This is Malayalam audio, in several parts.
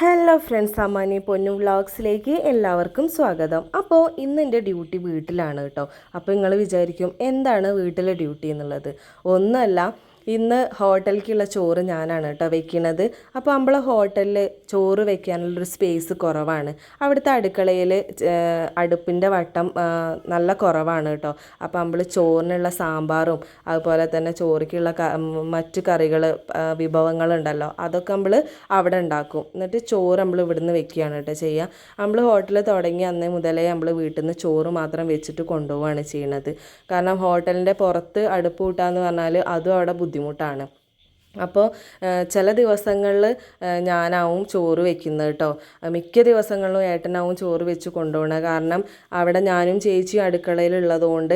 ഹലോ ഫ്രണ്ട്സ്, അമ്മാനി പൊന്നു വ്ളോഗ്സിലേക്ക് എല്ലാവർക്കും സ്വാഗതം. അപ്പോൾ ഇന്ന് എൻ്റെ ഡ്യൂട്ടി വീട്ടിലാണ് കേട്ടോ. അപ്പോൾ നിങ്ങൾ വിചാരിക്കും എന്താണ് വീട്ടിലെ ഡ്യൂട്ടി എന്നുള്ളത്. ഒന്നുമല്ല, ഇന്ന് ഹോട്ടലിലേക്കുള്ള ചോറ് ഞാനാണ് കേട്ടോ വെക്കുന്നത്. അപ്പോൾ നമ്മളെ ഹോട്ടലിൽ ചോറ് വെക്കാനുള്ളൊരു സ്പേസ് കുറവാണ്. അവിടുത്തെ അടുക്കളയിൽ അടുപ്പിൻ്റെ വട്ടം നല്ല കുറവാണ് കേട്ടോ. അപ്പോൾ നമ്മൾ ചോറിനുള്ള സാമ്പാറും അതുപോലെ തന്നെ ചോറിക്കുള്ള മറ്റ് കറികൾ വിഭവങ്ങളുണ്ടല്ലോ, അതൊക്കെ നമ്മൾ അവിടെ ഉണ്ടാക്കും. എന്നിട്ട് ചോറ് നമ്മൾ ഇവിടുന്ന് വെക്കുകയാണ് കേട്ടോ ചെയ്യുക. നമ്മൾ ഹോട്ടലിൽ തുടങ്ങി അന്നേ മുതലേ നമ്മൾ വീട്ടിൽ നിന്ന് ചോറ് മാത്രം വെച്ചിട്ട് കൊണ്ടുപോവുകയാണ് ചെയ്യുന്നത്. കാരണം ഹോട്ടലിൻ്റെ പുറത്ത് അടുപ്പ് കൂട്ടാന്ന് പറഞ്ഞാൽ അതും അവിടെ ബുദ്ധിമുട്ടാണ്. അപ്പോൾ ചില ദിവസങ്ങളിൽ ഞാനാവും ചോറ് വെക്കുന്നത് കേട്ടോ. മിക്ക ദിവസങ്ങളിലും ഏട്ടനാവും ചോറ് വെച്ച് കൊണ്ടുപോകണം. കാരണം അവിടെ ഞാനും ചേച്ചിയും അടുക്കളയിലുള്ളതുകൊണ്ട്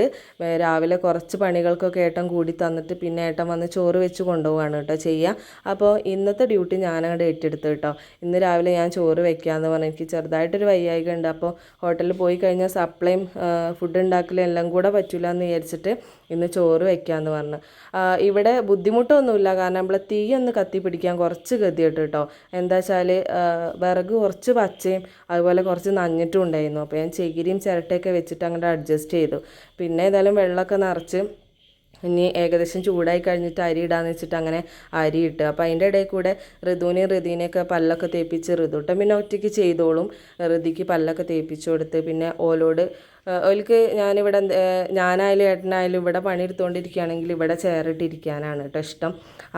രാവിലെ കുറച്ച് പണികൾക്കൊക്കെ ഏട്ടൻ കൂടി തന്നിട്ട് പിന്നെ ഏട്ടൻ വന്ന് ചോറ് വെച്ച് കൊണ്ടുപോവാണ് കേട്ടോ ചെയ്യുക. അപ്പോൾ ഇന്നത്തെ ഡ്യൂട്ടി ഞാനങ്ങോട്ട് ഏറ്റെടുത്ത് കേട്ടോ. ഇന്ന് രാവിലെ ഞാൻ ചോറ് വെക്കാമെന്ന് പറഞ്ഞാൽ എനിക്ക് ചെറുതായിട്ടൊരു വയ്യായിക ഉണ്ട്. അപ്പോൾ ഹോട്ടലിൽ പോയി കഴിഞ്ഞാൽ സപ്ലൈയും ഫുഡ് ഉണ്ടാക്കലും എല്ലാം കൂടെ പറ്റില്ല എന്ന് വിചാരിച്ചിട്ട് ഇന്ന് ചോറ് വെക്കാമെന്ന് പറഞ്ഞു. ഇവിടെ ബുദ്ധിമുട്ടൊന്നുമില്ല, കാരണം നമ്മൾ തീ ഒന്ന് കത്തി പിടിക്കാൻ കുറച്ച് ഗതിയിട്ട് കേട്ടോ. എന്താ വെച്ചാൽ വിറക് കുറച്ച് പച്ചയും അതുപോലെ കുറച്ച് നഞ്ഞിട്ടും ഉണ്ടായിരുന്നു. അപ്പോൾ ഞാൻ ചകിരിയും ചിരട്ടയൊക്കെ വെച്ചിട്ട് അങ്ങോട്ട് അഡ്ജസ്റ്റ് ചെയ്തു. പിന്നെ ഏതായാലും വെള്ളമൊക്കെ നിറച്ച് ഇനി ഏകദേശം ചൂടായി കഴിഞ്ഞിട്ട് അരി ഇടാന്ന് വെച്ചിട്ട് അങ്ങനെ അരി ഇട്ട്. അപ്പോൾ അതിൻ്റെ ഇടയിൽ കൂടെ ഋതുവിനെയൊക്കെ പല്ലൊക്കെ തേപ്പിച്ച് ഋതുട്ടം പിന്നെ ഒറ്റയ്ക്ക് ചെയ്തോളും. ഋതിക്ക് പല്ലൊക്കെ തേപ്പിച്ച് കൊടുത്ത് പിന്നെ ഓൽക്ക് ഞാനായാലും ഏട്ടനായാലും ഇവിടെ പണിയെടുത്തുകൊണ്ടിരിക്കുകയാണെങ്കിൽ ഇവിടെ ചേറിട്ടിരിക്കാനാണ് കേട്ടോ ഇഷ്ടം.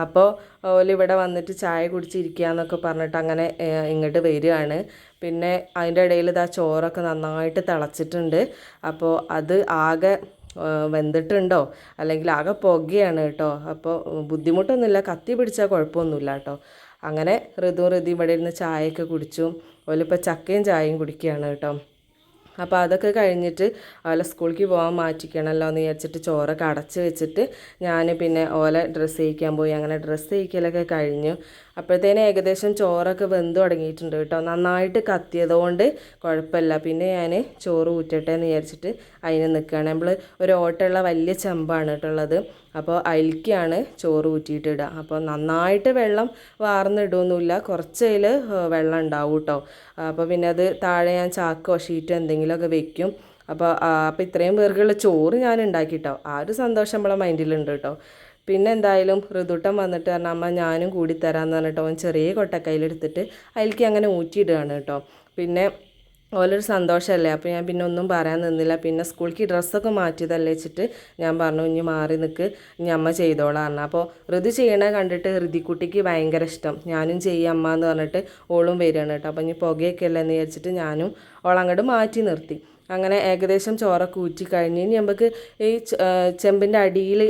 അപ്പോൾ ഓലിവിടെ വന്നിട്ട് ചായ കുടിച്ചിരിക്കുക എന്നൊക്കെ പറഞ്ഞിട്ട് അങ്ങനെ ഇങ്ങോട്ട് വരികയാണ്. പിന്നെ അതിൻ്റെ ഇടയിൽ ഇതാ ചോറൊക്കെ നന്നായിട്ട് തിളച്ചിട്ടുണ്ട്. അപ്പോൾ അത് ആകെ വെന്തിട്ടുണ്ടോ അല്ലെങ്കിൽ ആകെ പുകയാണ് കേട്ടോ. അപ്പോൾ ബുദ്ധിമുട്ടൊന്നുമില്ല, കത്തി പിടിച്ചാൽ കുഴപ്പമൊന്നുമില്ല കേട്ടോ. അങ്ങനെ ഋതി ഇവിടെ ഇരുന്ന് ചായയൊക്കെ കുടിച്ചു. ഓലിപ്പോൾ ചക്കയും ചായയും കുടിക്കുകയാണ് കേട്ടോ. അപ്പോൾ അതൊക്കെ കഴിഞ്ഞിട്ട് ഓലെ സ്കൂളിലേക്ക് പോകാൻ മാറ്റിക്കണമല്ലോ എന്ന് വിചാരിച്ചിട്ട് ചോറൊക്കെ അടച്ച് വെച്ചിട്ട് ഞാൻ പിന്നെ ഓലെ ഡ്രസ്സ് ചെയ്യിക്കാൻ പോയി. അങ്ങനെ ഡ്രസ്സ് ചെയ്യിക്കലൊക്കെ കഴിഞ്ഞു. അപ്പോഴത്തേനും ഏകദേശം ചോറൊക്കെ വെന്ത് തുടങ്ങിയിട്ടുണ്ട് കേട്ടോ. നന്നായിട്ട് കത്തിയതുകൊണ്ട് കുഴപ്പമില്ല. പിന്നെ ഞാൻ ചോറ് ഊറ്റട്ടെ എന്ന് വിചാരിച്ചിട്ട് അതിന് നിൽക്കുകയാണ്. നമ്മൾ ഒരു ഓട്ടമുള്ള വലിയ ചെമ്പാണ് കേട്ടുള്ളത്. അപ്പോൾ അതിലേക്കാണ് ചോറ് ഊറ്റിയിട്ടിടുക. അപ്പോൾ നന്നായിട്ട് വെള്ളം വാർന്നിടുകയൊന്നുമില്ല, കുറച്ചതിൽ വെള്ളം ഉണ്ടാവും കേട്ടോ. അപ്പോൾ പിന്നെ അത് താഴെ ഞാൻ ചാക്കോ ഷീറ്റോ എന്തെങ്കിലുമൊക്കെ വെക്കും. അപ്പോൾ ഇത്രയും പേർക്കുള്ള ചോറ് ഞാൻ ഉണ്ടാക്കിട്ടോ. ആ ഒരു സന്തോഷം നമ്മളെ മൈൻഡിലുണ്ട് കേട്ടോ. പിന്നെ എന്തായാലും ഋതുട്ടം വന്നിട്ട് പറഞ്ഞാൽ അമ്മ ഞാനും കൂടി തരാമെന്ന് പറഞ്ഞിട്ട് അവൻ ചെറിയ കൊട്ടക്കൈയിലെടുത്തിട്ട് അതിലേക്ക് അങ്ങനെ ഊറ്റിയിടുകയാണ് കേട്ടോ. പിന്നെ ഓലൊരു സന്തോഷമല്ലേ. അപ്പോൾ ഞാൻ പിന്നെ ഒന്നും പറയാൻ നിന്നില്ല. പിന്നെ സ്കൂളിലേക്ക് ഡ്രസ്സൊക്കെ മാറ്റിയതല്ലേ വെച്ചിട്ട് ഞാൻ പറഞ്ഞു ഇനി മാറി നിൽക്ക്, ഇനി അമ്മ ചെയ്തോളാം പറഞ്ഞു. അപ്പോൾ ഋതു ചെയ്യണത് കണ്ടിട്ട് ഋതിക്കുട്ടിക്ക് ഭയങ്കര ഇഷ്ടം. ഞാനും ചെയ്യാം അമ്മ എന്ന് പറഞ്ഞിട്ട് ഓളും വരികയാണ് കേട്ടോ. അപ്പോൾ ഇനി പുകയൊക്കെ അല്ലേ എന്ന് വിചാരിച്ചിട്ട് ഞാനും ഓളങ്ങോട്ട് മാറ്റി നിർത്തി. അങ്ങനെ ഏകദേശം ചോറൊക്കെ ഊറ്റി കഴിഞ്ഞ് ഇനി നമുക്ക് ഈ ചെമ്പിൻ്റെ അടിയിൽ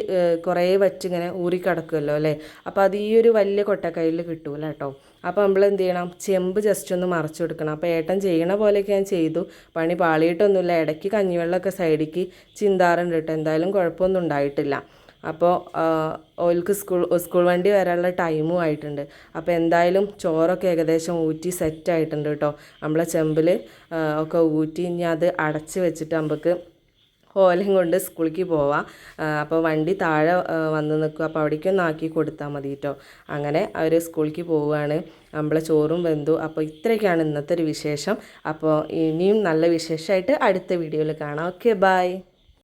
കുറേ വറ്റിങ്ങനെ ഊറിക്കിടക്കുമല്ലോ അല്ലേ. അപ്പോൾ അത് ഈ ഒരു വലിയ കൊട്ടക്കൈയിൽ കിട്ടൂല കേട്ടോ. അപ്പോൾ നമ്മൾ എന്ത് ചെയ്യണം, ചെമ്പ് ജസ്റ്റ് ഒന്ന് മറച്ചു കൊടുക്കണം. അപ്പോൾ ഏട്ടൻ ചെയ്യണ പോലെയൊക്കെ ഞാൻ ചെയ്തു. പണി പാളിയിട്ടൊന്നുമില്ല. ഇടയ്ക്ക് കഞ്ഞിവെള്ളമൊക്കെ സൈഡിലേക്ക് ചിന്താറുണ്ട് കേട്ടോ. എന്തായാലും കുഴപ്പമൊന്നും ഉണ്ടായിട്ടില്ല. അപ്പോൾ ഓൽക്ക് സ്കൂൾ വണ്ടി വരാനുള്ള ടൈമും ആയിട്ടുണ്ട്. അപ്പോൾ എന്തായാലും ചോറൊക്കെ ഏകദേശം ഊറ്റി സെറ്റായിട്ടുണ്ട് കേട്ടോ. നമ്മളെ ചെമ്പിൽ ഒക്കെ ഊറ്റി ഇനി അത് അടച്ച് വെച്ചിട്ട് നമുക്ക് ഓലയും കൊണ്ട് സ്കൂളിലേക്ക് പോവാം. അപ്പോൾ വണ്ടി താഴെ വന്ന് നിൽക്കും. അപ്പോൾ അവിടേക്കൊന്ന് ആക്കി കൊടുത്താൽ മതി കേട്ടോ. അങ്ങനെ അവർ സ്കൂളിലേക്ക് പോവുകയാണ്. നമ്മളെ ചോറും വെന്തു. അപ്പോൾ ഇത്രയൊക്കെയാണ് ഇന്നത്തെ ഒരു വിശേഷം. അപ്പോൾ ഇനിയും നല്ല വിശേഷമായിട്ട് അടുത്ത വീഡിയോയിൽ കാണാം. Okay, by.